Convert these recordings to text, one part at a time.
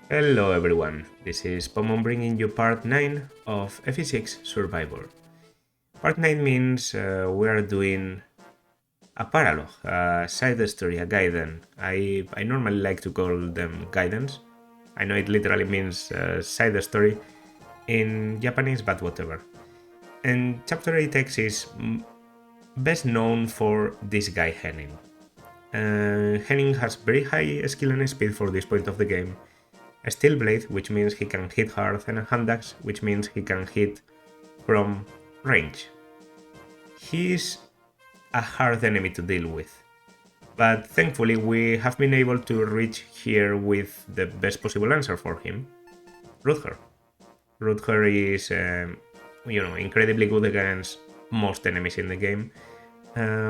Hello everyone, this is Pomon bringing you part 9 of FE6 Survivor. Part 9 means we are doing a paralogue, a side story, a guidance. I normally like to call them guidance. I know it literally means side story in Japanese, but whatever. And Chapter 8X is best known for this guy Henning. Henning has very high skill and speed for this point of the game. A steel blade, which means he can hit hard, and a hand axe, which means he can hit from range. He is a hard enemy to deal with, but thankfully we have been able to reach here with the best possible answer for him, Rutger. Rutger is, incredibly good against most enemies in the game.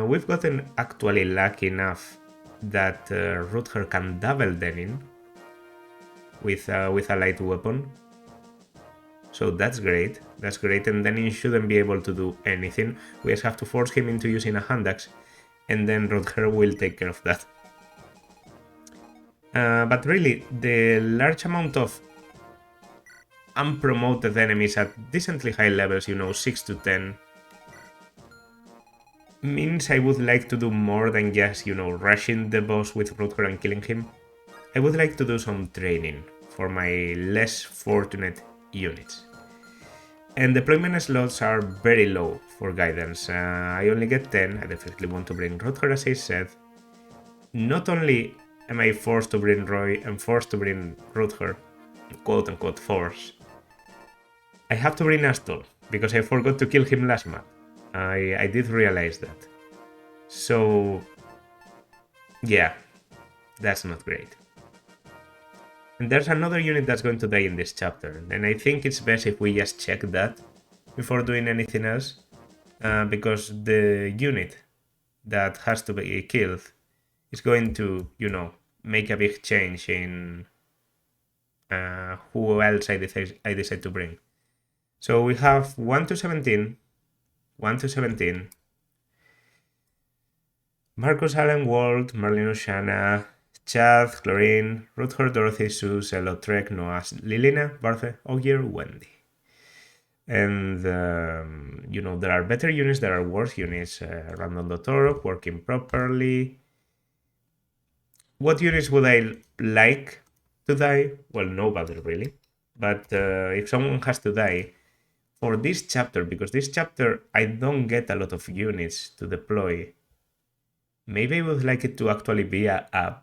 We've gotten actually lucky enough that Rutger can double Denin with a light weapon. So that's great, and then he shouldn't be able to do anything. We just have to force him into using a hand axe, and then Rodger will take care of that. But really, the large amount of unpromoted enemies at decently high levels, 6 to 10, means I would like to do more than just, rushing the boss with Rodger and killing him. I would like to do some training for my less fortunate units. And deployment slots are very low for guidance. I only get 10. I definitely want to bring Rutger, as I said. Not only am I forced to bring Roy and forced to bring Rutger, quote unquote force, I have to bring Astor because I forgot to kill him last map. I did realize that. So, yeah, that's not great. And there's another unit that's going to die in this chapter, and I think it's best if we just check that before doing anything else, because the unit that has to be killed is going to, make a big change in who else I decide to bring. So we have 1 to 17, 1 to 17, Marcus Allen Wald, Marlene Oshana, Chad, Chlorine, Rutger, Dorothy, Sue, Cello, Trek, Noah, Lilina, Barthe, Ogier, Wendy. And, there are better units, there are worse units. Random Dotoro, working properly. What units would I like to die? Well, nobody really. But if someone has to die, for this chapter, because this chapter I don't get a lot of units to deploy, maybe I would like it to actually be a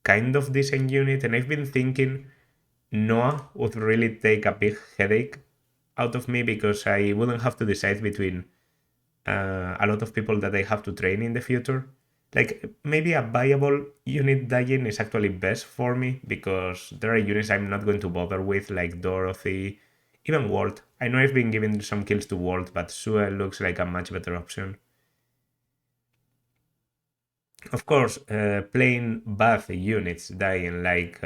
kind of decent unit, and I've been thinking Noah would really take a big headache out of me because I wouldn't have to decide between a lot of people that I have to train in the future. Like, maybe a viable unit dying is actually best for me because there are units I'm not going to bother with, like Dorothy, even Walt. I know I've been giving some kills to Walt, but Sue looks like a much better option. Of course, plain bad units dying like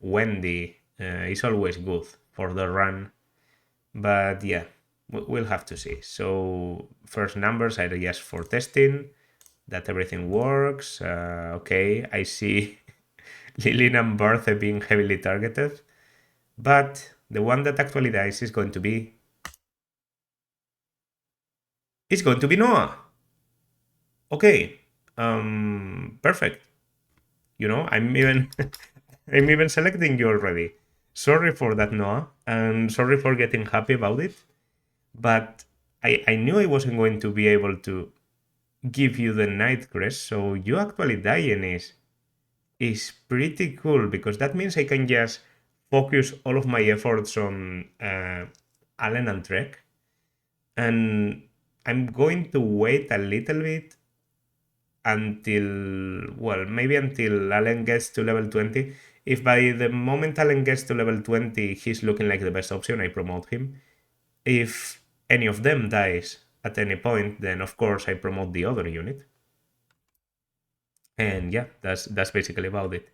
Wendy is always good for the run, but yeah, we'll have to see. So first numbers are just for testing that everything works. Okay, I see Lilina and Bertha being heavily targeted, but the one that actually dies is going to be Noah. Okay, perfect. I'm even I'm even selecting you already. Sorry for that, Noah, and sorry for getting happy about it. But I knew I wasn't going to be able to give you the night crest, so you actually dying is pretty cool because that means I can just focus all of my efforts on Allen and Trek, and I'm going to wait a little bit until, well, maybe until Allen gets to level 20. If by the moment Allen gets to level 20 he's looking like the best option, I promote him. If any of them dies at any point, then of course I promote the other unit. And yeah, that's basically about it.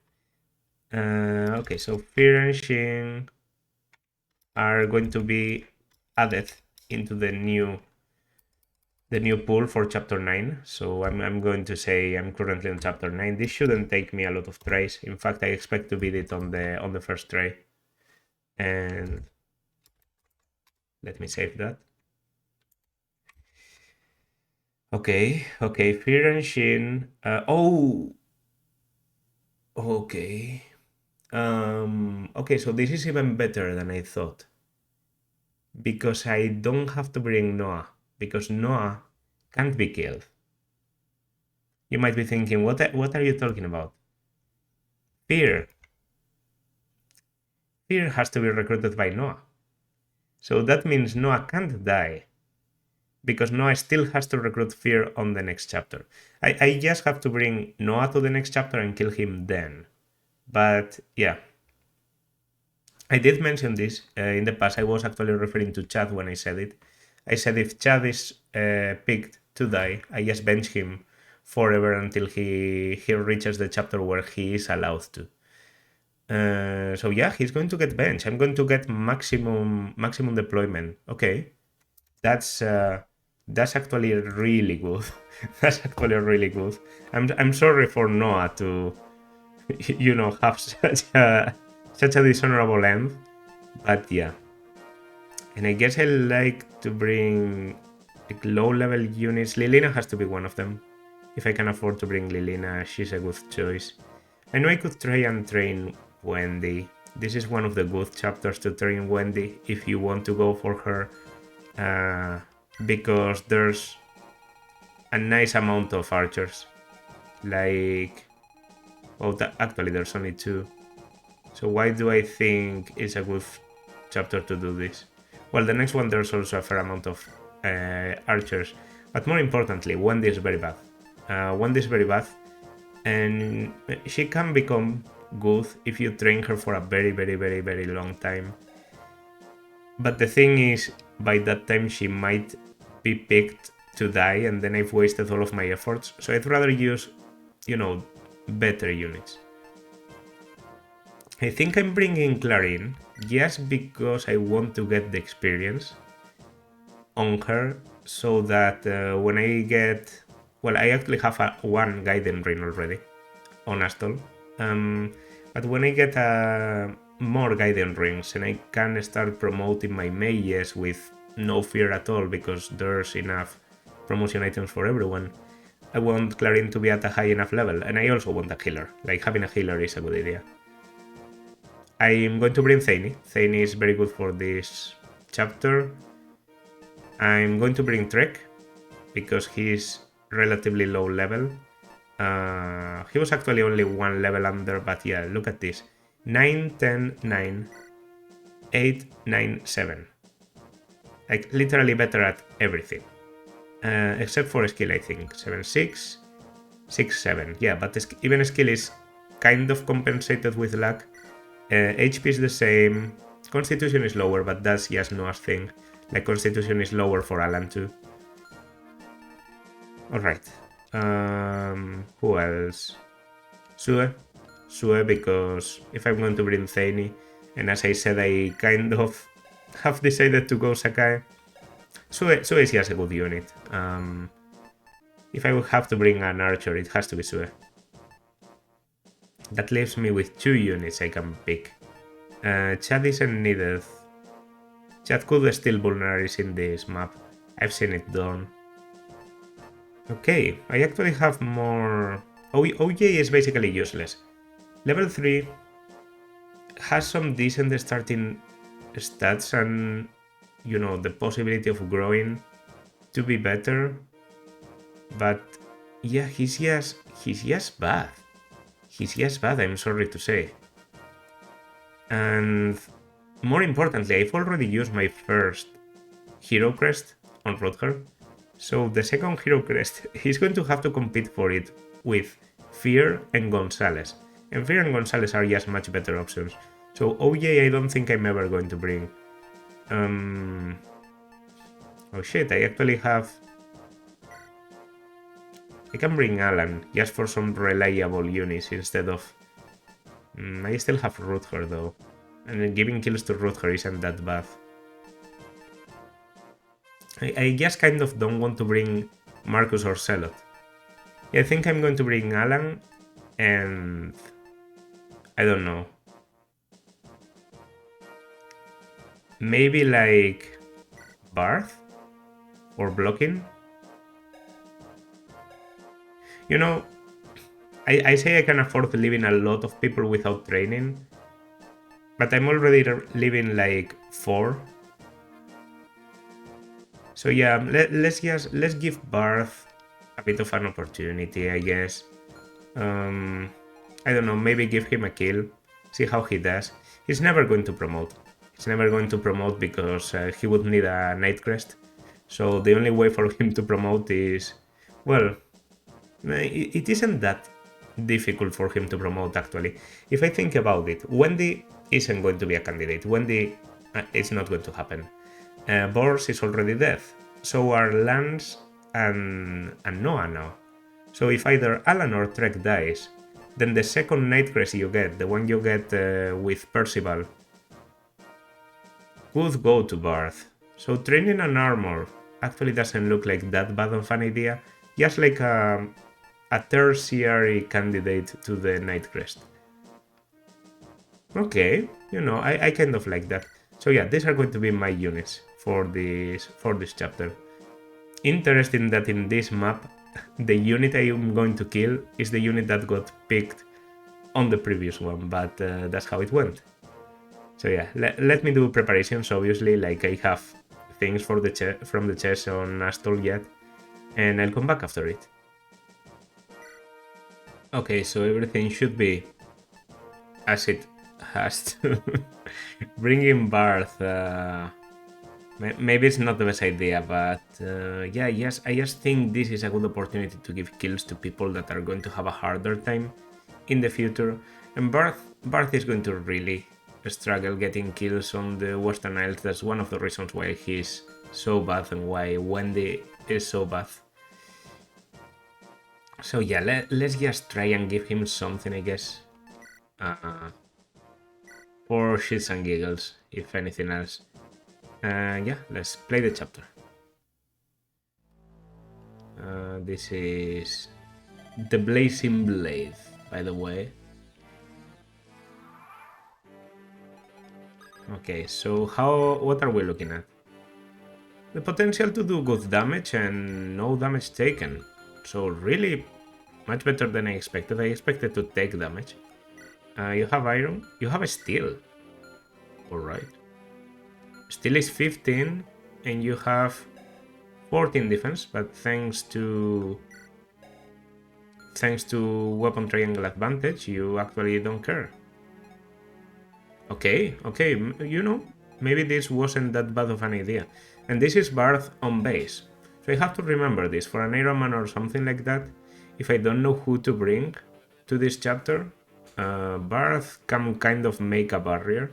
Okay, so Fear and Shin are going to be added into the the new pool for chapter 9. So I'm going to say I'm currently on chapter 9. This shouldn't take me a lot of tries. In fact, I expect to beat it on the first try. And let me save that. Okay, Fear and Shin. Okay. Okay, so this is even better than I thought. Because I don't have to bring Noah. Because Noah can't be killed. You might be thinking, what are you talking about? Fear. Fear has to be recruited by Noah. So that means Noah can't die. Because Noah still has to recruit Fear on the next chapter. I just have to bring Noah to the next chapter and kill him then. But yeah. I did mention this in the past. I was actually referring to Chad when I said it. I said if Chad is picked to die, I just bench him forever until he reaches the chapter where he is allowed to. So yeah, he's going to get bench. I'm going to get maximum deployment. Okay, that's actually really good. That's actually really good. I'm sorry for Noah to have such a dishonorable end, but yeah. And I guess I like to bring like low-level units. Lilina has to be one of them. If I can afford to bring Lilina, she's a good choice. I know I could try and train Wendy. This is one of the good chapters to train Wendy if you want to go for her, because there's a nice amount of archers. Like, well, actually there's only 2. So why do I think it's a good chapter to do this? Well, the next one there's also a fair amount of archers, but more importantly, Wendy is very bad. Wendy is very bad, and she can become good if you train her for a very, very, very, very long time. But the thing is, by that time she might be picked to die, and then I've wasted all of my efforts. So I'd rather use, better units. I think I'm bringing Clarin just because I want to get the experience on her, so that when I get... Well, I actually have one Gaiden Ring already on Astol. But when I get more Gaiden Rings and I can start promoting my mages with no fear at all because there's enough promotion items for everyone, I want Clarin to be at a high enough level, and I also want a healer. Like, having a healer is a good idea. I'm going to bring Thaini. Thaini is very good for this chapter. I'm going to bring Trek because he's relatively low level. He was actually only 1 level under, but yeah, look at this. 9, 10, 9, 8, 9, 7. Like, literally better at everything. Except for skill, I think. 7, 6, 6, 7. Yeah, but even skill is kind of compensated with luck. HP is the same. Constitution is lower, but that's just Noah's thing. Like, Constitution is lower for Alan too. Alright. Who else? Sue, because if I'm going to bring Thaini, and as I said, I kind of have decided to go Sakai. Sue is just a good unit. If I would have to bring an archer, it has to be Sue. That leaves me with 2 units I can pick. Chad isn't needed. Chad could steal vulneraries in this map. I've seen it done. Okay, I actually have more... OJ is basically useless. Level 3 has some decent starting stats and, the possibility of growing to be better. But yeah, he's just bad. He's just bad, I'm sorry to say. And more importantly, I've already used my first Hero Crest on Rutger. So the second Hero Crest, he's going to have to compete for it with Fear and Gonzalez. And Fear and Gonzalez are just much better options. So OJ I don't think I'm ever going to bring. Oh shit, I actually have... I can bring Alan, just for some reliable units instead of... I still have Rutger though. And giving kills to Rutger isn't that bad. I just kind of don't want to bring Marcus or Celot. I think I'm going to bring Alan and I don't know. Maybe like Barth or blocking. You know, I say I can afford leaving a lot of people without training, but I'm already leaving like 4. So yeah, let's give Barth a bit of an opportunity, I guess. I don't know, maybe give him a kill, see how he does. He's never going to promote. He's never going to promote because he would need a Night Crest. So the only way for him to promote is, well, it isn't that difficult for him to promote actually. If I think about it, Wendy isn't going to be a candidate. Wendy, it's not going to happen. Bors is already dead. So are Lance and Noah now. So if either Alan or Trek dies, then the second Night Crest you get, the one you get with Percival, would go to Barth. So training an armor actually doesn't look like that bad of an idea, just like a tertiary candidate to the Night Crest. Okay, you know, I kind of like that. So yeah, these are going to be my units for this chapter. Interesting that in this map, the unit I am going to kill is the unit that got picked on the previous one, but that's how it went. So yeah, let me do preparations, obviously, like I have things for from the chest on Astol yet, and I'll come back after it. Okay, so everything should be as it has to. Bringing Barth, maybe it's not the best idea, but yeah, yes, I just think this is a good opportunity to give kills to people that are going to have a harder time in the future, and Barth is going to really struggle getting kills on the Western Isles. That's one of the reasons why he's so bad and why Wendy is so bad. So yeah, let's just try and give him something, I guess. For shits and giggles, if anything else. Yeah, let's play the chapter. This is the Blazing Blade, by the way. Okay, so what are we looking at? The potential to do good damage and no damage taken. So really much better than I expected. I expected to take damage. You have iron. You have a steel. Alright. Steel is 15 and you have 14 defense, but thanks to weapon triangle advantage, you actually don't care. Okay, you know, maybe this wasn't that bad of an idea. And this is Barth on base. So I have to remember this for an Iron Man or something like that. If I don't know who to bring to this chapter, Barth can kind of make a barrier,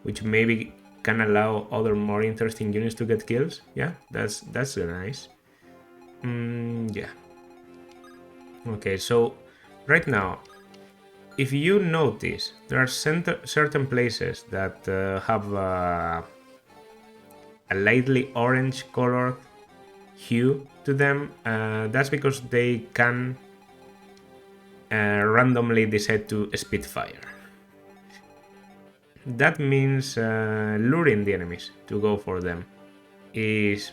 which maybe can allow other more interesting units to get kills. Yeah, that's nice. Yeah. Okay, so right now, if you notice, there are certain places that have a lightly orange colored hue to them. That's because they can randomly decide to spitfire. That means luring the enemies to go for them is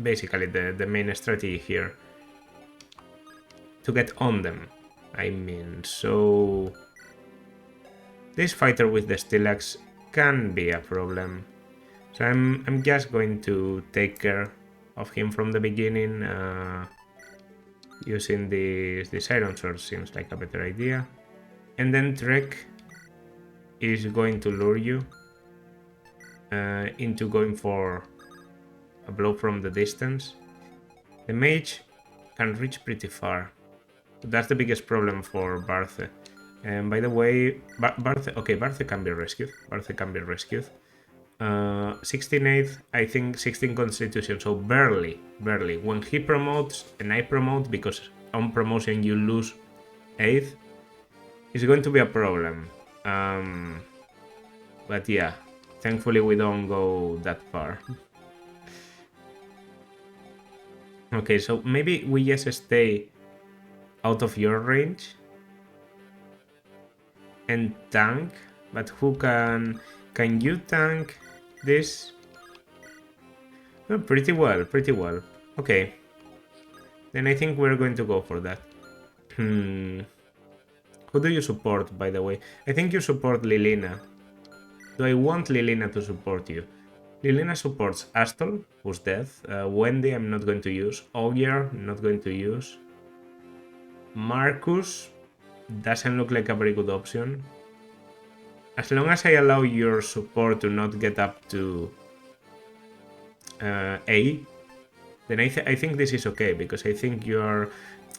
basically the main strategy here. To get on them, I mean, so this fighter with the Stilax can be a problem. So I'm just going to take care of him from the beginning. Using this Iron Sword seems like a better idea. And then Trek is going to lure you into going for a blow from the distance. The mage can reach pretty far. That's the biggest problem for Barthe. And by the way, Barthe can be rescued. 16/8, I think 16 constitution, so barely. When he promotes and I promote, because on promotion you lose 8th, it's going to be a problem. But yeah, thankfully we don't go that far. Okay, so maybe we just stay out of your range and tank, but who can you tank this? Oh, pretty well, pretty well. Okay, then I think we're going to go for that. Who do you support, by the way? I think you support Lilina. Do I want Lilina to support you? Lilina supports Astol, who's dead. Wendy, I'm not going to use. Ogier, not going to use. Marcus doesn't look like a very good option. As long as I allow your support to not get up to A, then I think this is okay, because I think your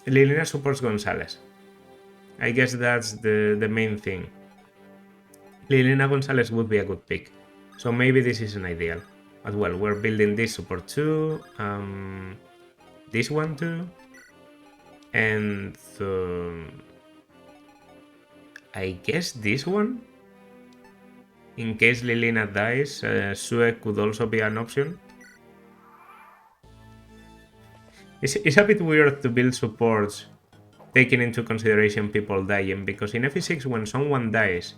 Lilina supports Gonzalez. I guess that's the main thing. Lilina Gonzalez would be a good pick. So maybe this isn't ideal. But well, we're building this support too. This one too. And I guess this one? In case Lilina dies, Sue could also be an option. It's a bit weird to build supports taking into consideration people dying, because in FE6 when someone dies,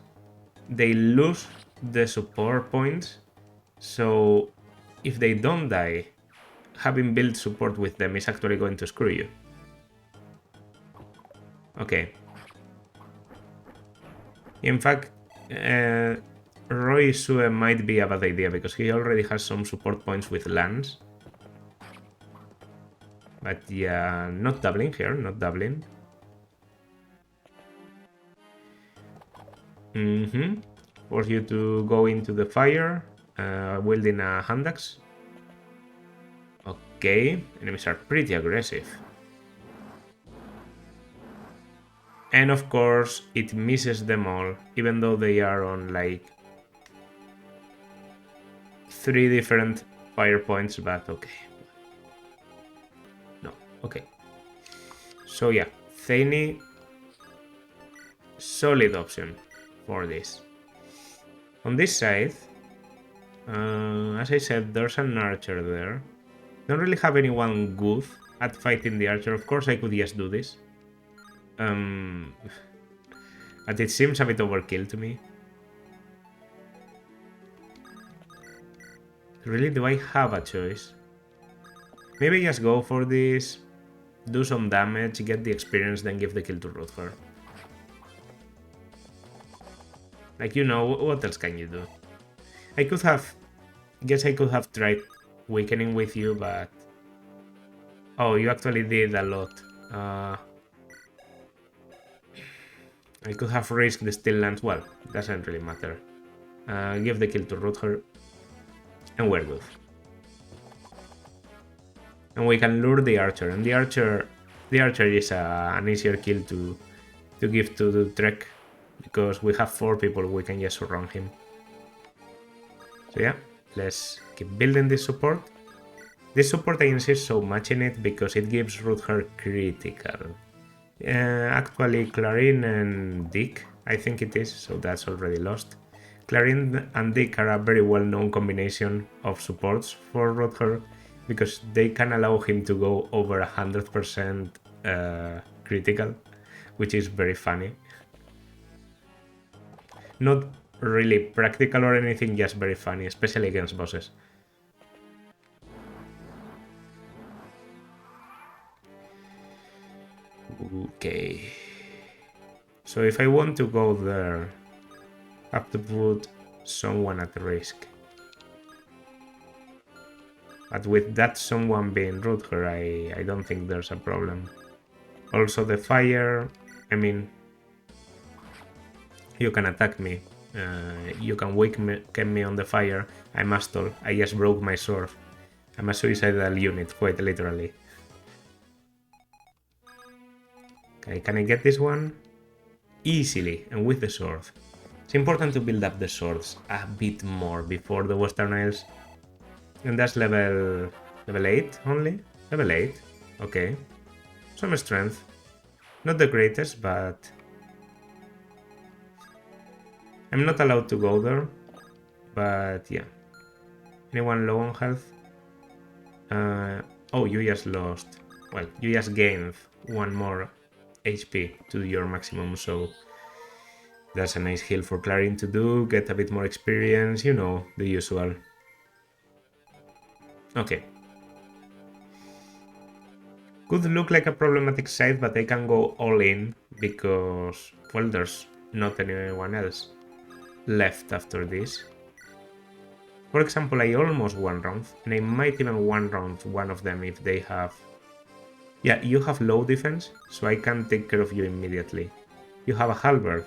they lose the support points, so if they don't die, having built support with them is actually going to screw you. Okay. In fact, Roy Sue might be a bad idea, because he already has some support points with Lance. But yeah, not doubling here, not doubling. Force you to go into the fire, wielding a hand axe. Okay, enemies are pretty aggressive. And of course, it misses them all, even though they are on like 3 different fire points, but okay. No, okay. So yeah, Thainy, solid option for this. On this side, as I said, there's an archer there. Don't really have anyone good at fighting the archer. Of course, I could just do this. But it seems a bit overkill to me. Really, do I have a choice? Maybe just go for this, do some damage, get the experience, then give the kill to Rutger. Like, you know, what else can you do? I could have... Guess I could have tried weakening with you, but... Oh, you actually did a lot. I could have risked the still lands. Well, doesn't really matter. Give the kill to Rutger. And we're good. And we can lure the archer. And the archer is an easier kill to give to the Trek. Because we have 4 people, we can just surround him. So yeah, let's keep building this support. This support, I insist so much in it because it gives Rutger critical. Actually, Clarin and Dick, I think it is, so that's already lost. Clarin and Dick are a very well-known combination of supports for Rutger because they can allow him to go over 100% critical, which is very funny. Not really practical or anything, just very funny, especially against bosses. Okay. So if I want to go there, I have to put someone at risk. But with that someone being Rutger, I don't think there's a problem. Also the fire, I mean, you can attack me. You can weaken me on the fire. I'm Astol. I just broke my sword. I'm a suicidal unit, quite literally. Okay, can I get this one? Easily, and with the sword. It's important to build up the swords a bit more before the Western Isles. And that's level 8 only? Level 8, okay. Some strength. Not the greatest, but... I'm not allowed to go there, but yeah. Anyone low on health? Oh, you just lost. Well, you just gained 1 more HP to your maximum, so that's a nice heal for Clarin to do, get a bit more experience, you know, the usual. Okay. Could look like a problematic side, but I can go all in because, well, there's not anyone else left after this. For example, I almost one round, and I might even one round one of them if they have... Yeah, you have low defense, so I can take care of you immediately. You have a halberd,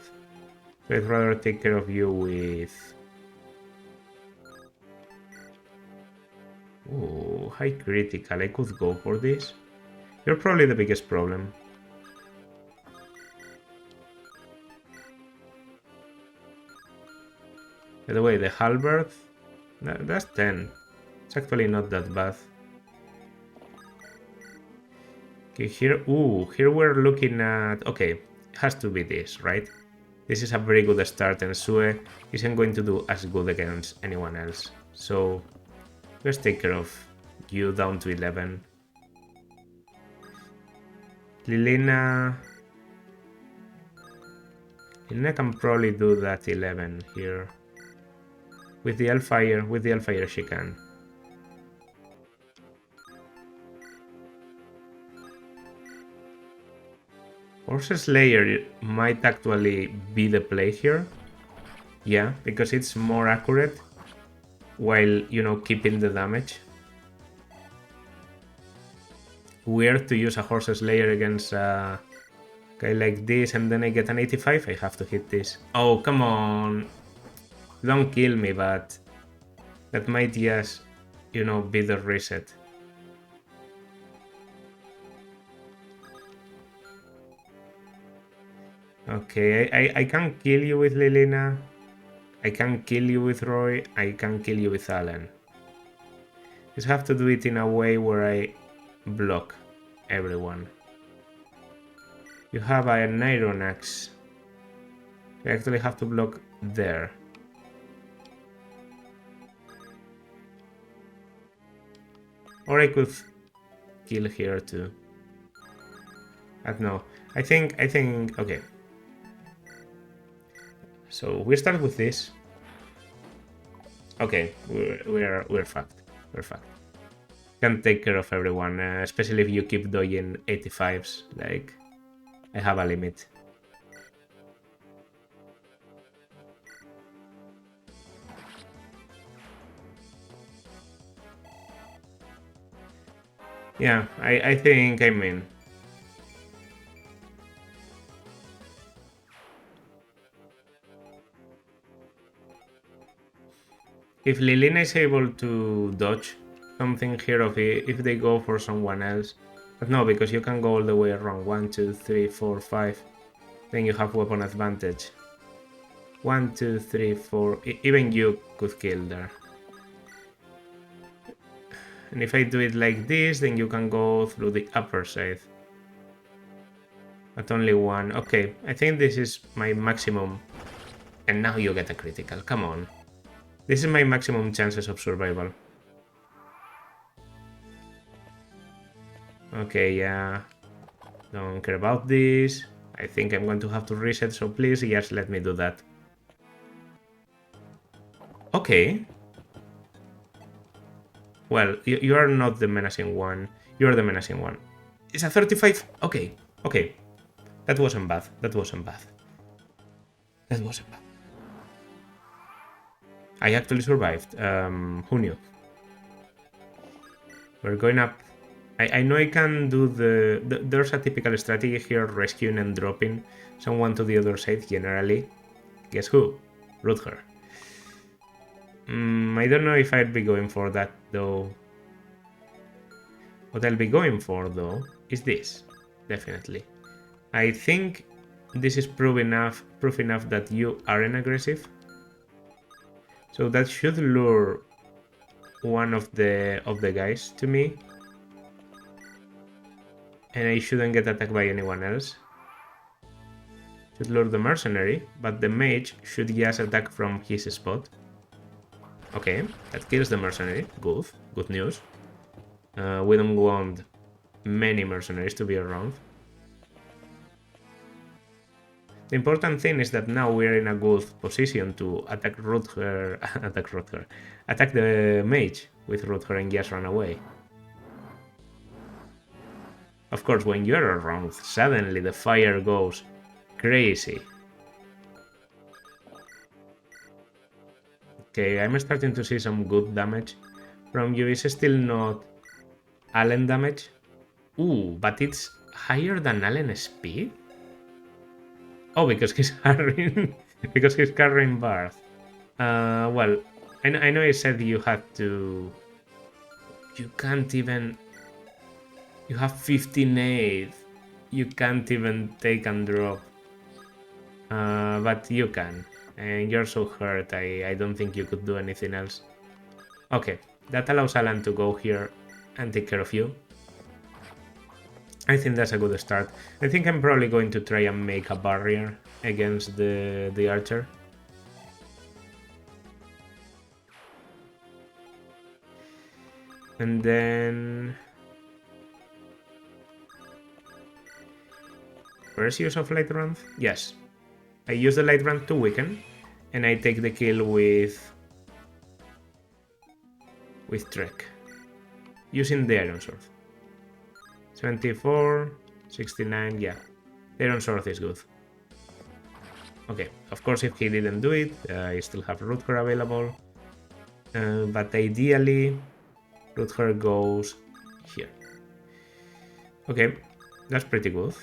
so I'd rather take care of you with... Ooh, high critical, I could go for this. You're probably the biggest problem. By the way, the halberd, that's 10. It's actually not that bad. Okay, here, here we're looking at... Okay, it has to be this, right? This is a very good start, and Sue isn't going to do as good against anyone else. So, let's take care of you down to 11. Lilina can probably do that 11 here. With the Hellfire she can. Horse Slayer might actually be the play here. Yeah, because it's more accurate while, you know, keeping the damage. Weird to use a Horse Slayer against a guy like this and then I get an 85. I have to hit this. Oh, come on. Don't kill me, but that might just, you know, be the reset. Okay, I can kill you with Lilina. I can kill you with Roy. I can kill you with Alan. Just have to do it in a way where I block everyone. You have an Iron Axe. I actually have to block there. Or I could kill here too. I don't know. I think, okay. So we start with this. Okay, we're fucked. We're fucked. Can't take care of everyone, especially if you keep dodging 85s. Like, I have a limit. Yeah, I think I'm in. If Lilina is able to dodge something here, if they go for someone else, but no, because you can go all the way around 1, 2, 3, 4, 5, then you have weapon advantage. 1, 2, 3, 4, even you could kill there. And if I do it like this, then you can go through the upper side. But only one. Okay, I think this is my maximum. And now you get a critical, come on. This is my maximum chances of survival. Okay, yeah. Don't care about this. I think I'm going to have to reset, so please just let me do that. Okay. Well, you are not the menacing one. You are the menacing one. It's a 35. Okay, okay. That wasn't bad. That wasn't bad. That wasn't bad. I actually survived. Who knew? We're going up. I know I can do there's a typical strategy here, rescuing and dropping someone to the other side generally. Guess who? Rutger. I don't know if I'd be going for that though. What I'll be going for though is this. Definitely. I think this is proof enough that you aren't aggressive. So that should lure one of the guys to me. And I shouldn't get attacked by anyone else. Should lure the mercenary, but the mage should just attack from his spot. Okay, that kills the mercenary. Good news. We don't want many mercenaries to be around. The important thing is that now we're in a good position to attack Rutger, attack the mage with Rutger and just run away. Of course, when you're around, suddenly the fire goes crazy. Okay, I'm starting to see some good damage from you. It's still not Allen damage. Ooh, but it's higher than Allen speed? Oh, because he's carrying, because he's carrying Barth. Well, I know I said you had to. You can't even. You have 15 You can't even take and drop. But you can. And you're so hurt, I don't think you could do anything else. Okay, that allows Alan to go here and take care of you. I think that's a good start. I think I'm probably going to try and make a barrier against the archer. And then... First use of Light Rank? Yes. I use the Light Rank to weaken, and I take the kill with Trek. Using the Iron Sword. 74, 69, yeah. The Iron Sword is good. Okay, of course if he didn't do it, I still have Rutger available. But ideally, Rutger goes here. Okay, that's pretty good.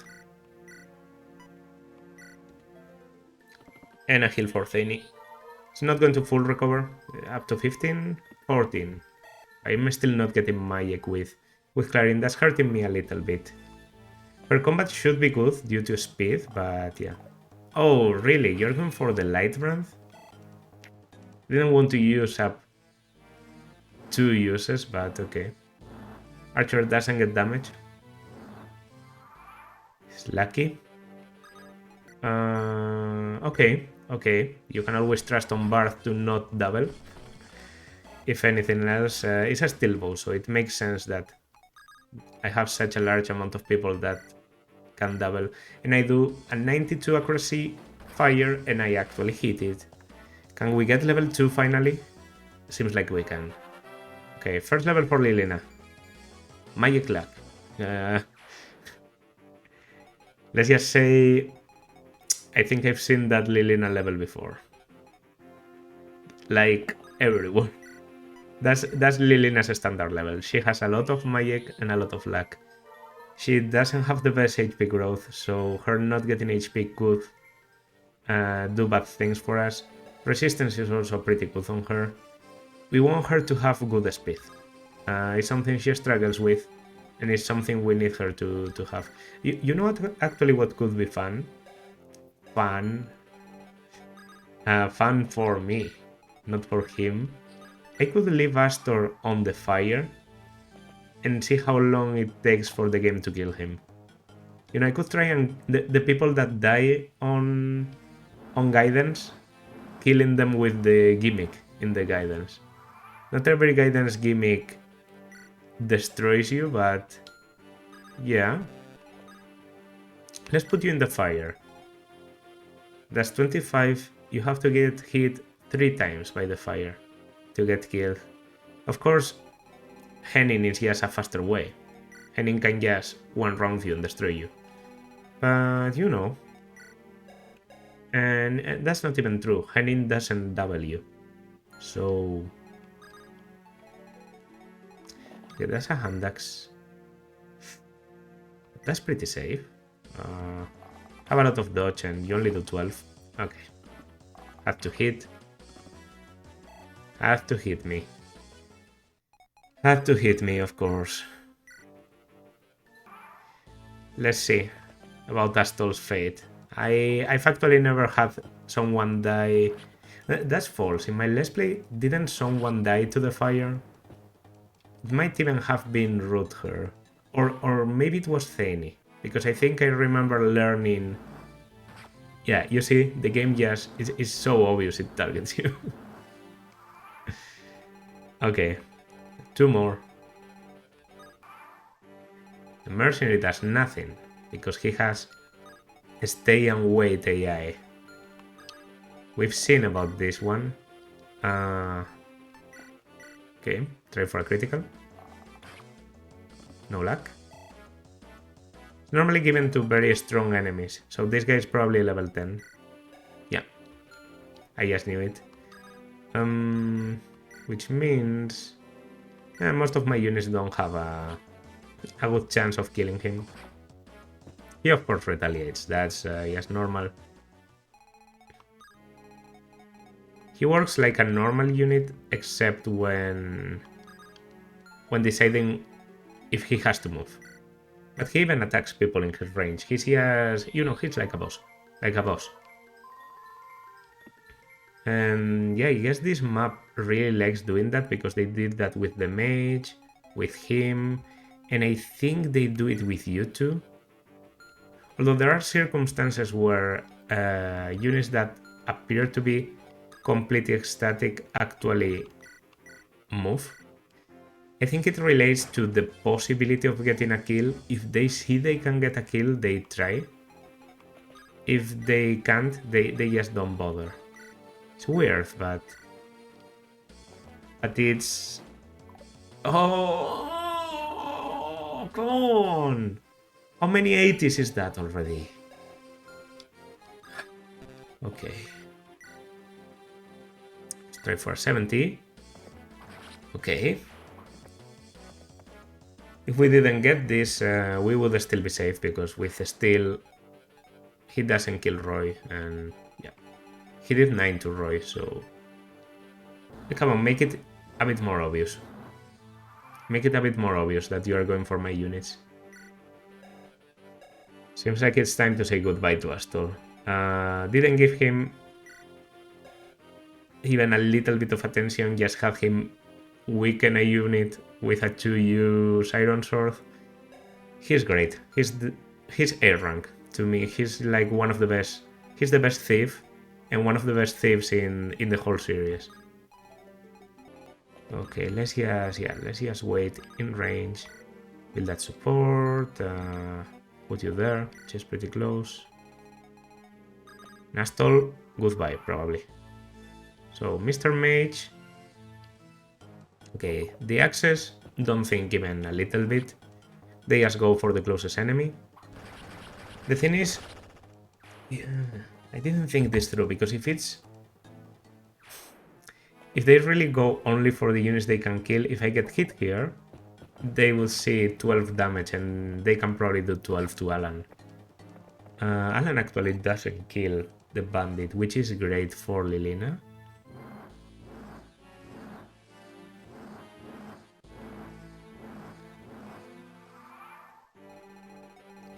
And a heal for Thani. It's not going to full recover, up to 15, 14. I'm still not getting magic with Clarin, that's hurting me a little bit. Her combat should be good due to speed, but yeah. Oh, really? You're going for the Light Brand? Didn't want to use up 2 uses, but okay. Archer doesn't get damage. He's lucky. Okay. You can always trust on Barth to not double. If anything else, it's a steel bow, so it makes sense that I have such a large amount of people that can double. And I do a 92 accuracy fire, and I actually hit it. Can we get level 2 finally? Seems like we can. Okay, first level for Lilina. Magic luck. Let's just say... I think I've seen that Lilina level before. Like everyone. That's Lilina's standard level. She has a lot of magic and a lot of luck. She doesn't have the best HP growth, so her not getting HP could do bad things for us. Resistance is also pretty good on her. We want her to have good speed. It's something she struggles with, and it's something we need her to have. You know what? Actually, what could be fun? Fun for me, not for him. I could leave Astor on the fire and see how long it takes for the game to kill him. You know, I could try and the people that die on guidance, killing them with the gimmick in the guidance. Not every guidance gimmick destroys you, but yeah. Let's put you in the fire. That's 25. You have to get hit 3 times by the fire to get killed. Of course, Henning is just a faster way. Henning can just one round you and destroy you. But you know. And that's not even true. Henning doesn't double you. So... okay, that's a hand axe. That's pretty safe. Have a lot of dodge and you only do 12. Okay. Have to hit. Have to hit me. Have to hit me, of course. Let's see about Astol's fate. I've actually never had someone die. That's false. In my Let's Play, didn't someone die to the fire? It might even have been Rutger. Or maybe it was Thani. Because I think I remember learning... yeah, you see, the game just is so obvious it targets you. Okay, 2 more. The mercenary does nothing because he has stay and wait AI. We've seen about this one. Okay, try for a critical. No luck. It's normally given to very strong enemies, so this guy is probably level 10. Yeah, I just knew it. Which means most of my units don't have a good chance of killing him. He of course retaliates, that's just normal. He works like a normal unit except when deciding if he has to move. But he even attacks people in his range. He's just, he's like a boss. Like a boss. And yeah, I guess this map really likes doing that because they did that with the mage, with him, and I think they do it with you too. Although there are circumstances where units that appear to be completely ecstatic actually move. I think it relates to the possibility of getting a kill. If they see they can get a kill, they try. If they can't, they just don't bother. It's weird, but it's... Oh, come on! How many 80s is that already? Okay. Let's try for 70. Okay. If we didn't get this, we would still be safe because with steel, he doesn't kill Roy, and yeah, he did 9 to Roy, so come on, make it a bit more obvious. Make it a bit more obvious that you are going for my units. Seems like it's time to say goodbye to Astor. Didn't give him even a little bit of attention, just have him weaken a unit with a 2-use Iron Sword. He's great. He's A rank to me. He's like one of the best. He's the best thief and one of the best thieves in the whole series. Okay, let's just wait in range. Build that support. Put you there, which is pretty close. Nastol, goodbye probably. So Mr. Mage. Okay, the axes, don't think even a little bit. They just go for the closest enemy. The thing is, yeah, I didn't think this through, because if they really go only for the units they can kill, if I get hit here, they will see 12 damage and they can probably do 12 to Alan. Alan actually doesn't kill the bandit, which is great for Lilina.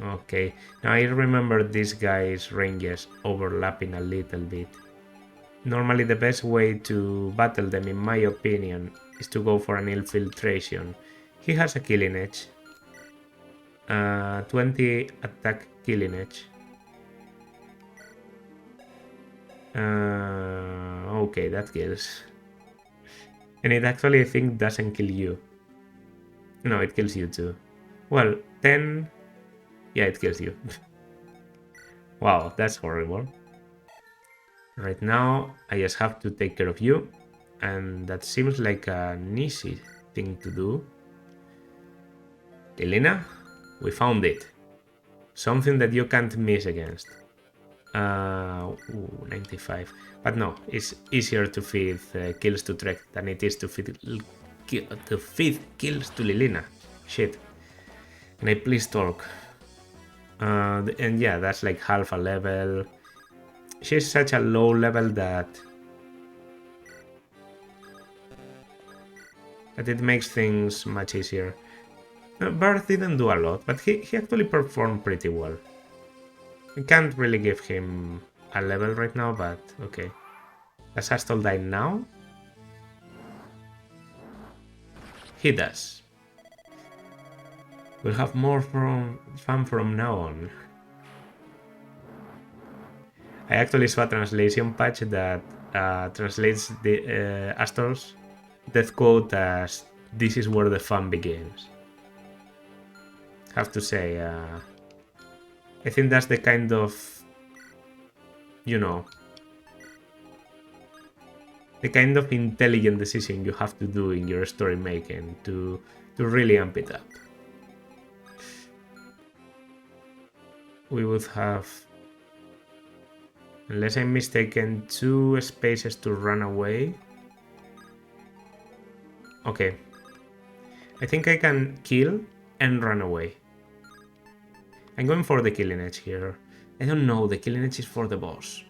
Okay, now I remember this guy's ranges overlapping a little bit. Normally the best way to battle them, in my opinion, is to go for an infiltration. He has a killing edge. 20 attack killing edge. Okay, that kills. And it actually, I think, doesn't kill you. No, it kills you too. Well, 10... Yeah, it kills you. Wow, that's horrible. Right now, I just have to take care of you. And that seems like an easy thing to do. Lilina, we found it. Something that you can't miss against. 95. But no, it's easier to feed kills to Trek than it is to feed kills to Lilina. Shit. Can I please talk? And yeah, that's like half a level. She's such a low level that it makes things much easier. Barth didn't do a lot, but he actually performed pretty well. I can't really give him a level right now, but okay. Does Astol die now? He does. We'll have more fun from now on. I actually saw a translation patch that translates the Astor's death quote as "This is where the fun begins." have to say. I think that's the kind of, you know, the kind of intelligent decision you have to do in your story making to really amp it up. We would have, unless I'm mistaken, 2 spaces to run away. Okay. I think I can kill and run away. I'm going for the killing edge here. I don't know, the killing edge is for the boss.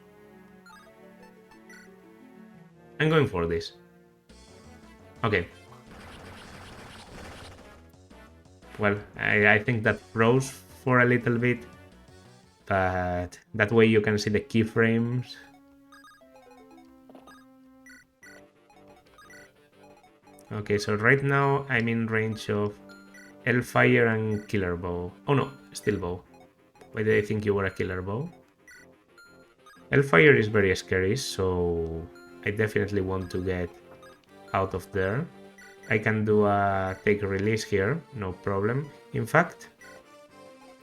I'm going for this. Okay. Well, I think that froze for a little bit, but that way you can see the keyframes. Okay, so right now I'm in range of Hellfire and Killer Bow. Oh no, Steel Bow. Why did I think you were a Killer Bow? Hellfire is very scary, so I definitely want to get out of there. I can do a take release here, no problem. In fact,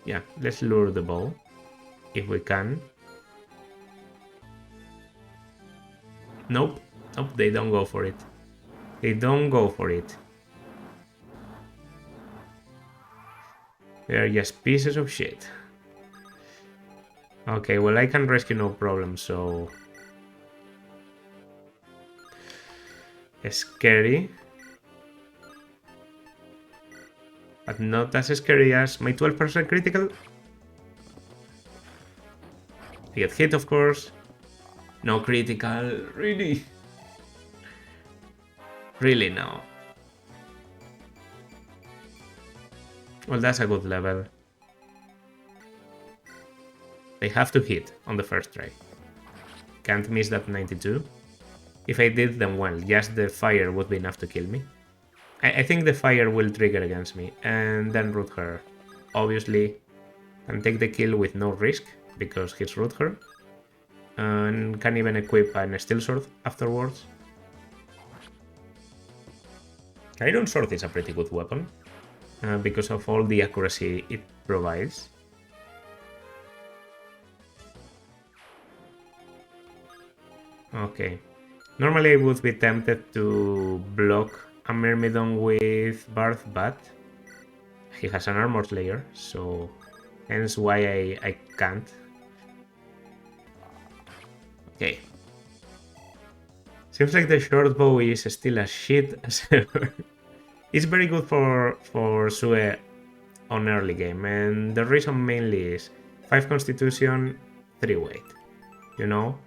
yeah, let's lure the bow if we can. Nope, nope, they don't go for it. They don't go for it. They're just pieces of shit. Okay, well, I can rescue no problem, so... Scary. But not as scary as my 12% critical. I get hit, of course. No critical, really? Really, no. Well, that's a good level. They have to hit on the first try. Can't miss that 92. If I did, then well, just the fire would be enough to kill me. I think the fire will trigger against me, and then root her. Obviously, can take the kill with no risk, because he's root her. And can even equip a steel sword afterwards. Iron sword is a pretty good weapon, because of all the accuracy it provides. Okay. Normally I would be tempted to block a Myrmidon with Barth, but he has an armor layer, so hence why I can't. Okay. Seems like the short bow is still as shit as ever. It's very good for Sue on early game, and the reason mainly is 5 constitution, 3 weight. You know?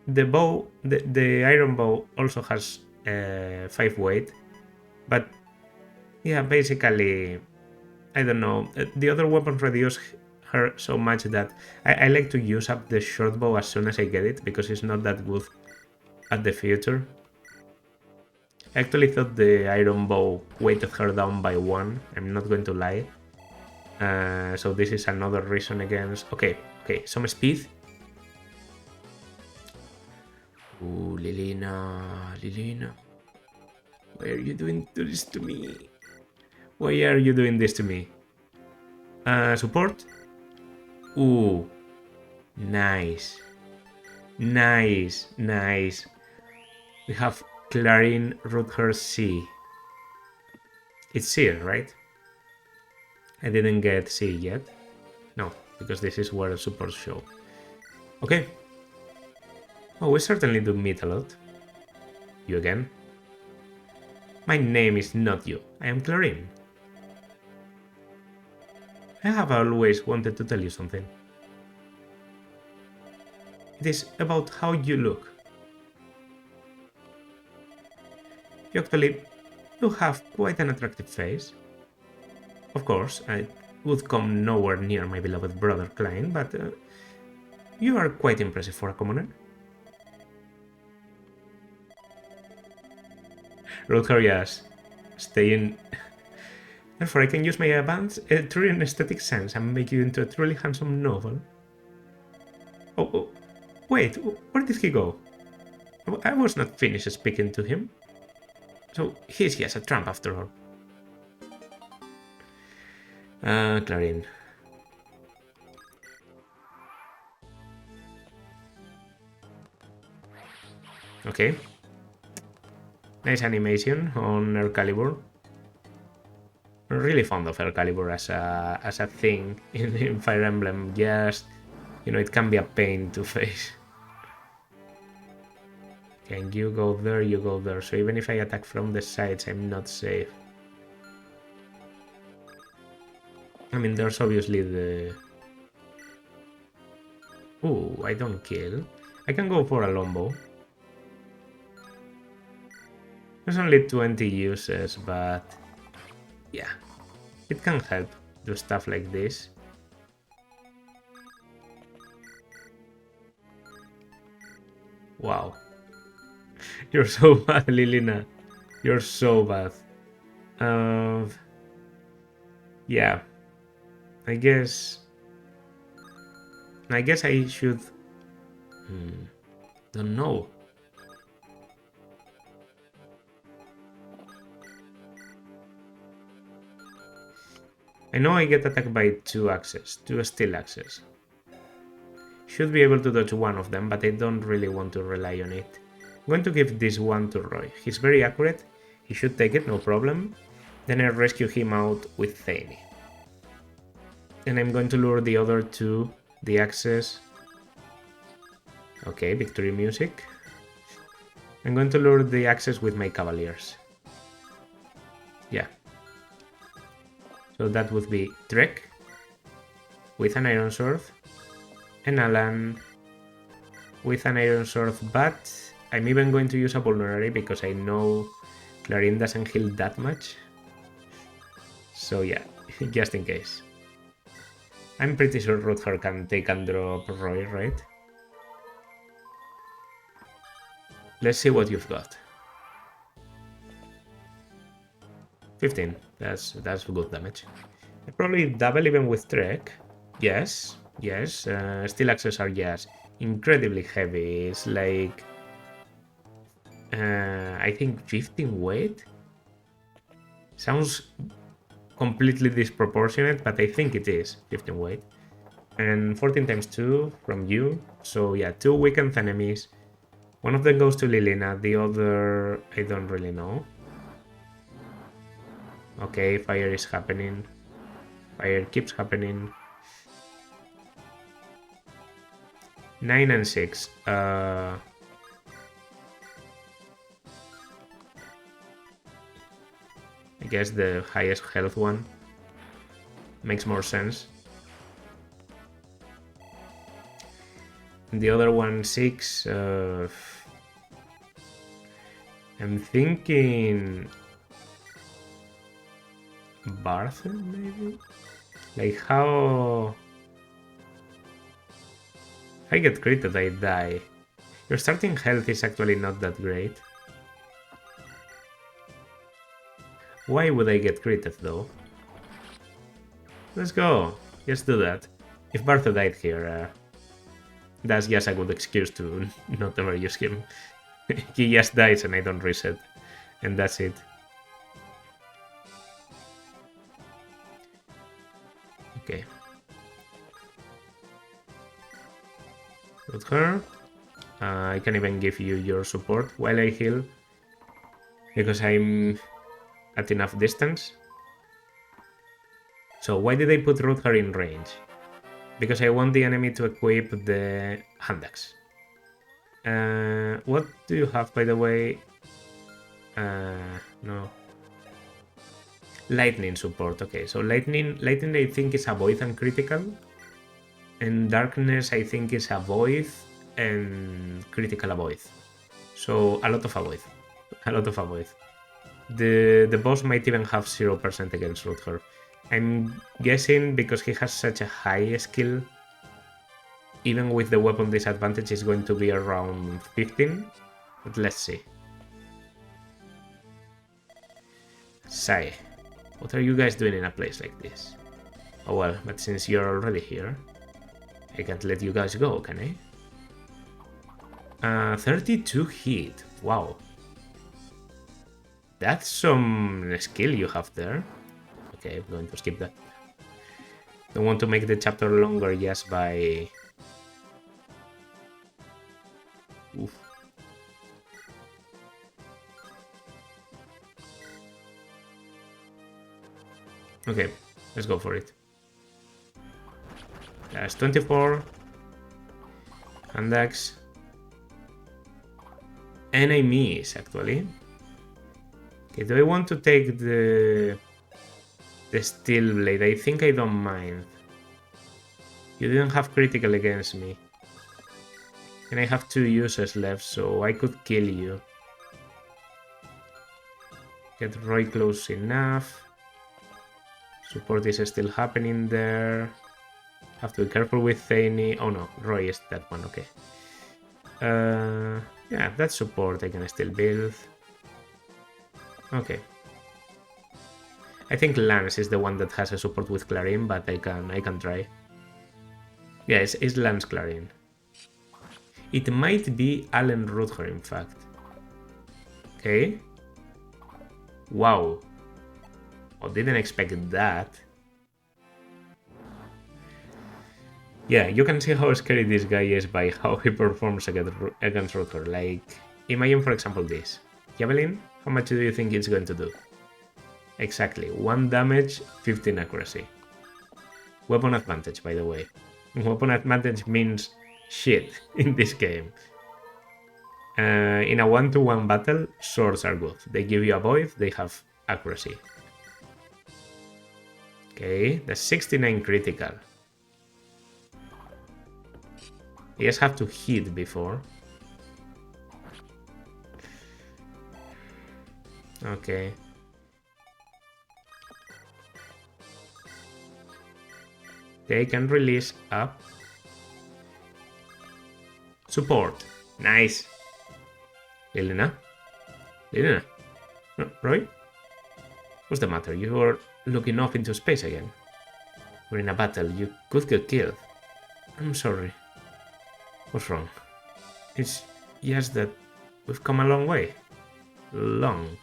The bow, the iron bow also has 5 weight, but yeah, basically, I don't know. The other weapons reduce her so much that I like to use up the short bow as soon as I get it, because it's not that good at the future. I actually thought the iron bow weighted her down by 1, I'm not going to lie. So this is another reason against... Okay, some speed. Ooh, Lilina. Why are you doing this to me? Why are you doing this to me? Support? Ooh, nice. We have Clarin Rutger C. It's C, right? I didn't get C yet. No, because this is where supports show. Okay. Oh, we certainly do meet a lot. You again? My name is not you. I am Clarin. I have always wanted to tell you something. It is about how you look. You actually do have quite an attractive face. Of course, I would come nowhere near my beloved brother Klein, but you are quite impressive for a commoner. Rutger, yes. Stay in. Therefore, I can use my advanced Turing aesthetic sense and make you into a truly handsome novel. Oh, wait, where did he go? I was not finished speaking to him. So he's just a tramp after all. Clarin. Okay. Nice animation on Excalibur. I'm really fond of Excalibur as a thing in Fire Emblem. Just, you know, it can be a pain to face. Can you go there? You go there. So even if I attack from the sides, I'm not safe. I mean, there's obviously the... Ooh, I don't kill. I can go for a Lombo. There's only 20 uses, but... yeah. It can help do stuff like this. Wow. You're so bad, Lilina. You're so bad. Yeah. I guess I should... don't know. I know I get attacked by two steel axes. Should be able to dodge one of them, but I don't really want to rely on it. I'm going to give this one to Roy. He's very accurate. He should take it, no problem. Then I rescue him out with Thane. And I'm going to lure the other to the axes. Okay, victory music. I'm going to lure the axes with my cavaliers. Yeah. So that would be Trek with an iron sword and Alan with an iron sword, but I'm even going to use a vulnerary because I know Clarin doesn't heal that much. So yeah, just in case. I'm pretty sure Rutger can take and drop Roy, right? Let's see what you've got. 15. That's good damage. I probably double even with Trek. Yes. Steel axes are just incredibly heavy. It's like... I think 15 weight? Sounds completely disproportionate, but I think it is 15 weight. And 14 times 2 from you. So yeah, 2 weakened enemies. One of them goes to Lilina, the other... I don't really know. Okay, fire is happening. Fire keeps happening. 9 and 6. I guess the highest health one makes more sense. And the other one 6. I'm thinking Barth, maybe? Like how... If I get critted, I die. Your starting health is actually not that great. Why would I get critted though? Let's go. Let's do that. If Bartho died here, that's just a good excuse to not ever use him. He just dies and I don't reset. And that's it. Okay. With her, I can even give you your support while I heal. Because I'm at enough distance. So why did I put Rutger in range? Because I want the enemy to equip the hand axe. What do you have, by the way? No. Lightning support. Okay, so lightning I think is a void and critical. And darkness I think is a void and critical avoid. So a lot of avoid. A lot of avoid. The boss might even have 0% against Rutger. I'm guessing because he has such a high skill, even with the weapon disadvantage is going to be around 15. But let's see. Sai, what are you guys doing in a place like this? Oh well, but since you're already here, I can't let you guys go, can I? 32 hit. Wow. That's some skill you have there. Okay, I'm going to skip that. Don't want to make the chapter longer just by... Oof. Okay, let's go for it. That's 24. Handax. And I miss, actually. Okay, do I want to take the Steel Blade? I think I don't mind. You didn't have critical against me. And I have 2 uses left, so I could kill you. Get Roy close enough. Support is still happening there. Have to be careful with Thane. Oh no, Roy is that one, okay. Yeah, that support I can still build. Okay. I think Lance is the one that has a support with Clarin, but I can try. Yeah, it's Lance Clarin. It might be Allen Rutger, in fact. Okay. Wow. Oh, didn't expect that. Yeah, you can see how scary this guy is by how he performs against Rutger. Like, imagine for example this. Javelin, how much do you think it's going to do? Exactly, 1 damage, 15 accuracy. Weapon advantage, by the way. Weapon advantage means shit in this game. In a 1-to-1 battle, swords are good. They give you a void, they have accuracy. Okay, that's 69 critical. You just have to hit before. Okay. They can release up. Support. Nice. Lilina? Lilina? Roy? What's the matter? You're looking off into space again. We're in a battle. You could get killed. I'm sorry. What's wrong? It's just that we've come a long way. Long.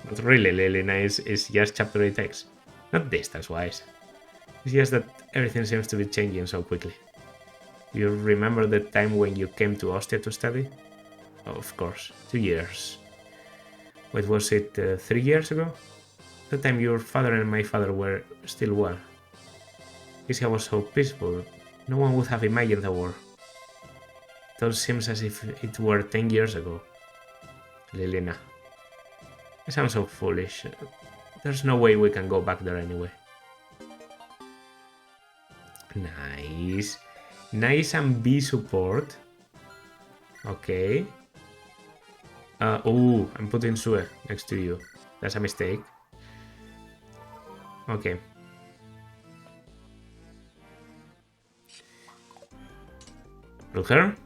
Not really, Lilina. It's just chapter 8X. Not distance-wise. It's just that everything seems to be changing so quickly. You remember the time when you came to Ostia to study? Oh, of course, 2 years. What was it, 3 years ago? The time your father and my father were still well. Isia was so peaceful. No one would have imagined the war. It all seems as if it were 10 years ago. Lilina. I sound so foolish. There's no way we can go back there anyway. Nice. Nice and B support. Okay. Oh, I'm putting Sue next to you. That's a mistake. Okay. Rutger?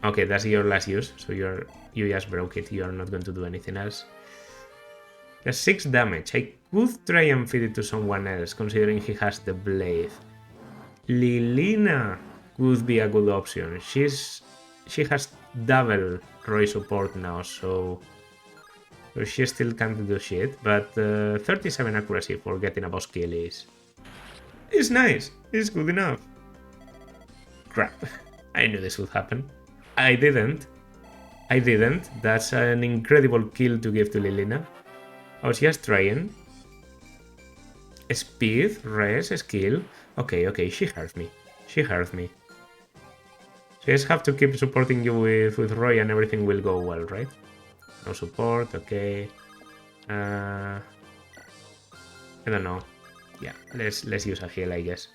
Okay, that's your last use, so you just broke it. You are not going to do anything else. That's 6 damage. I could try and feed it to someone else, considering he has the blade. Lilina could be a good option. She has double Roy support now, so she still can't do shit. But 37 accuracy for getting a boss kill is nice. It's good enough. Crap. I knew this would happen. I didn't. That's an incredible kill to give to Lilina. I was just trying. Speed, res, skill. Okay, she hurt me. So you just have to keep supporting you with Roy and everything will go well, right? No support, okay. I don't know. Yeah, let's use a heal, I guess.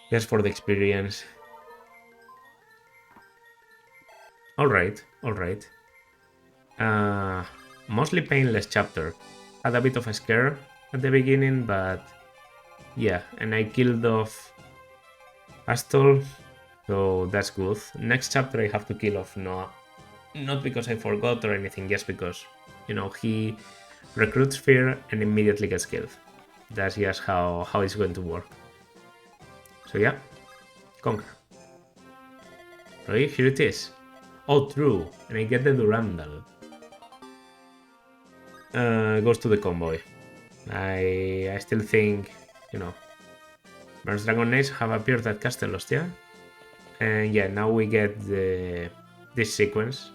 Just for the experience. Alright. Mostly painless chapter. Had a bit of a scare at the beginning, but yeah, and I killed off Astol, so that's good. Next chapter I have to kill off Noah. Not because I forgot or anything, just because, you know, he recruits fear and immediately gets killed. That's just how it's going to work. So yeah, conquer. Right, here it is. Oh, true, and I get the Durandal. Goes to the convoy. I still think you know, Burns Dragon Knights have appeared at Castle Ostia. And yeah, now we get this sequence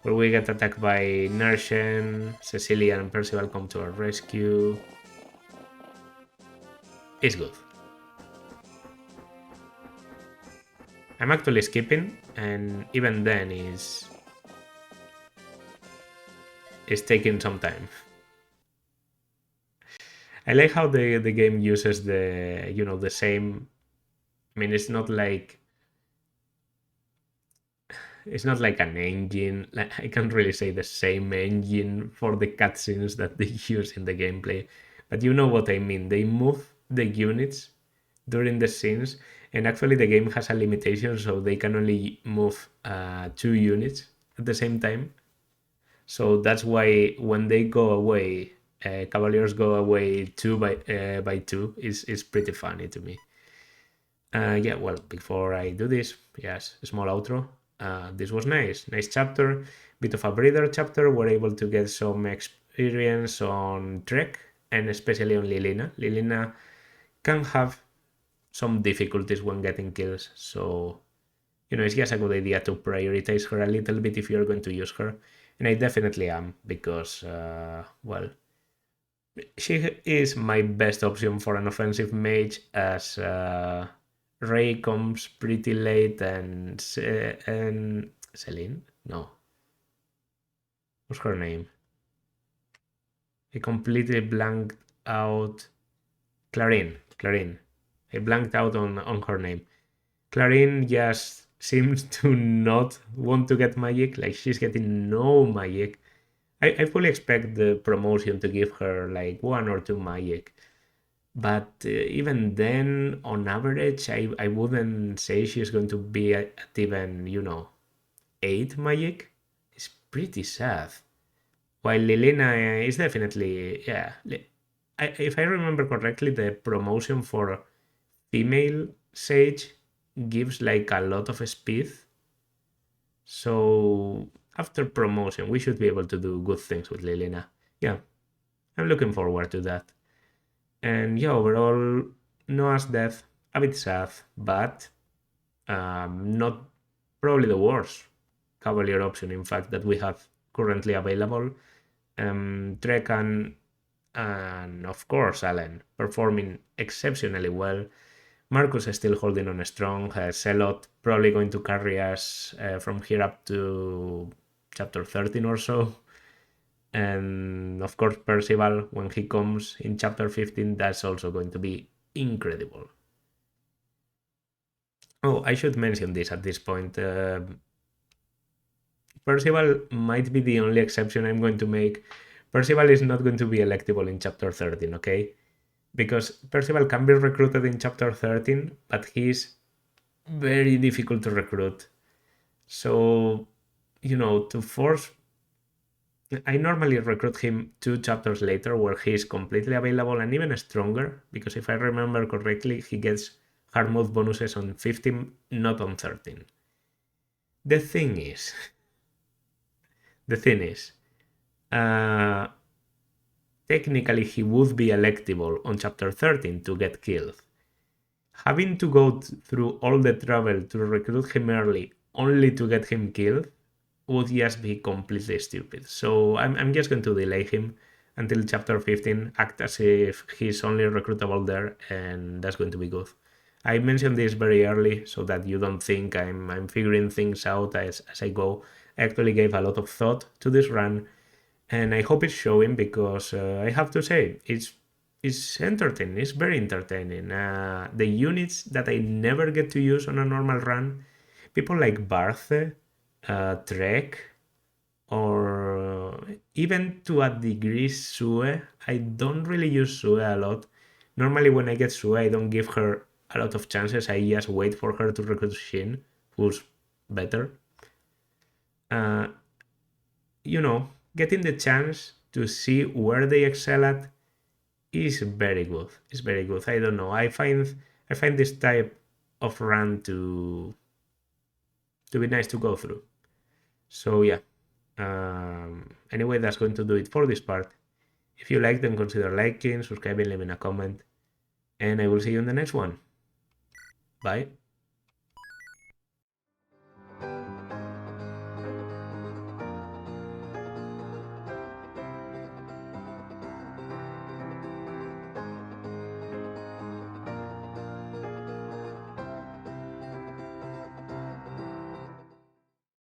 where we get attacked by Nershen, Cecilia and Percival come to our rescue. It's good. I'm actually skipping, and even then is taking some time. I like how the game uses the same. I mean, it's not like an engine. Like, I can't really say the same engine for the cutscenes that they use in the gameplay, but you know what I mean. They move the units during the scenes, and actually the game has a limitation, so they can only move 2 units at the same time. So that's why when they go away, Cavaliers go away two by two. Is pretty funny to me. Yeah, well, before I do this, yes, small outro. This was nice chapter, bit of a breather chapter. We're able to get some experience on Trek and especially on Lilina. Lilina can have some difficulties when getting kills, so it's just a good idea to prioritize her a little bit if you're going to use her, and I definitely am because, well, she is my best option for an offensive mage as Ray comes pretty late and Celine? No. What's her name? I completely blanked out. Clarine. I blanked out on her name. Clarine just seems to not want to get magic. Like, she's getting no magic. I fully expect the promotion to give her like 1 or 2 magic. But even then, on average, I wouldn't say she's going to be at even, 8 magic. It's pretty sad. While Lilina is definitely, yeah. If I remember correctly, the promotion for female Sage gives like a lot of speed. So after promotion, we should be able to do good things with Lilina. Yeah, I'm looking forward to that. And yeah, overall, Noah's death, a bit sad, but not probably the worst Cavalier option, in fact, that we have currently available. Trek and of course Allen performing exceptionally well. Marcus is still holding on strong. Celot probably going to carry us from here up to chapter 13 or so. And of course Percival, when he comes in chapter 15, that's also going to be incredible. Oh, I should mention this at this point. Percival might be the only exception I'm going to make. Percival is not going to be electable in chapter 13, okay? Because Percival can be recruited in chapter 13, but he's very difficult to recruit. So, to force... I normally recruit him 2 chapters later where he is completely available and even stronger, because if I remember correctly, he gets hard move bonuses on 15, not on 13. The thing is, technically he would be electable on chapter 13 to get killed. Having to go through all the trouble to recruit him early only to get him killed would just be completely stupid. So I'm just going to delay him until chapter 15, act as if he's only recruitable there, and that's going to be good. I mentioned this very early so that you don't think I'm figuring things out as I go. I actually gave a lot of thought to this run, and I hope it's showing because I have to say it's entertaining. It's very entertaining. The units that I never get to use on a normal run, people like Barthe, Trek, or even to a degree Sue. I don't really use Sue a lot. Normally when I get Sue, I don't give her a lot of chances. I just wait for her to recruit Shin, who's better. Getting the chance to see where they excel at is very good. It's very good. I don't know. I find this type of run to be nice to go through. So yeah. Anyway, that's going to do it for this part. If you like, then consider liking, subscribing, leaving a comment. and I will see you in the next one. Bye.